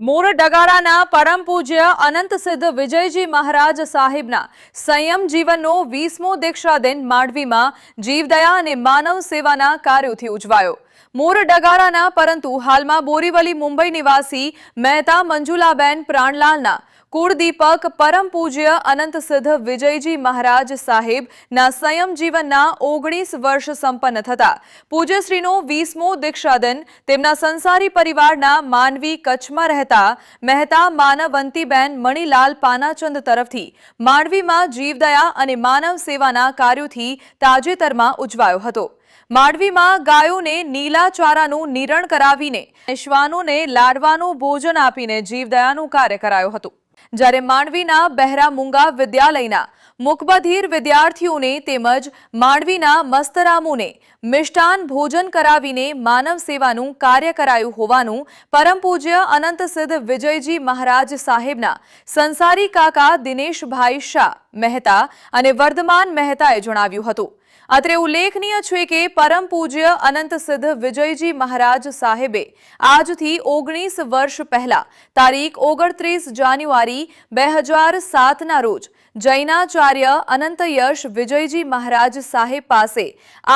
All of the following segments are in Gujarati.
મોર ડગારાના પરમ પૂજ્ય અનંત સિદ્ધ વિજયજી મહારાજ સાહેબના સંયમ જીવનનો 20મો દીક્ષા દિન માંડવીમાં જીવદયા અને માનવ સેવાના કાર્યોથી ઉજવાયો। મોર ડગારાના પરંતુ હાલમાં બોરીવલી મુંબઈ નિવાસી મહેતા મંજુલાબેન પ્રાણલાલના કુળદીપક પરમ પૂજ્ય અનંત સિદ્ધ વિજયજી મહારાજ સાહેબના સંયમ જીવનના 19 વર્ષ સંપન્ન થતા પૂજ્યશ્રીનો 20મો દીક્ષા દિન તેમના સંસારી પરિવારના માનવી કચ્છમાં રહેતા મહેતા માનવંતીબેન મણીલાલ પાનાચંદ તરફથી માંડવીમાં જીવદયા અને માનવ સેવાના કાર્યોથી તાજેતરમાં ઉજવાયો હતો। માંડવીમાં ગાયોને નીલા ચારાનું નિરણ કરાવીને શ્વાનોને લાડવાનું ભોજન આપીને જીવદયાનું કાર્ય કરાયું હતું। જ્યારે માંડવીના બહેરા મુંગા વિદ્યાલયના મુકબધીર વિદ્યાર્થીઓને તેમજ માંડવીના મસ્તરામોને મિષ્ટાન ભોજન કરાવીને માનવ સેવાનું કાર્ય કરાયું હોવાનું પરમ પૂજ્ય અનંત સિદ્ધ વિજયજી મહારાજ સાહેબના સંસારી કાકા દિનેશભાઈ શાહ મહેતા અને વર્ધમાન મહેતાએ જણાવ્યું હતું। અત્રે ઉલ્લેખનીય છે કે પરમ પૂજ્ય અનંત સિદ્ધ વિજયજી મહારાજ સાહેબે આજથી 19 વર્ષ પહેલા તારીખ 29 જાન્યુઆરી 2007ના રોજ જૈનાચાર્ય અનંત યશ વિજયજી મહારાજ સાહેબ પાસે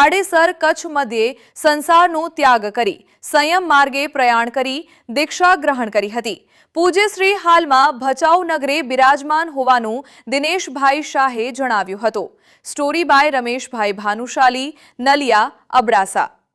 આડેસર કચ્છ મધ્યે સંસારનો ત્યાગ કરી સંયમ માર્ગે પ્રયાણ કરી દીક્ષા ગ્રહણ કરી હતી। પૂજ્યશ્રી હાલમાં ભચાઉ નગરે બિરાજમાન હોવાનું દિનેશભાઈ શાહે જણાવ્યું હતું। Story by Rameshbhai Bhanushali, Naliya, Abdasa.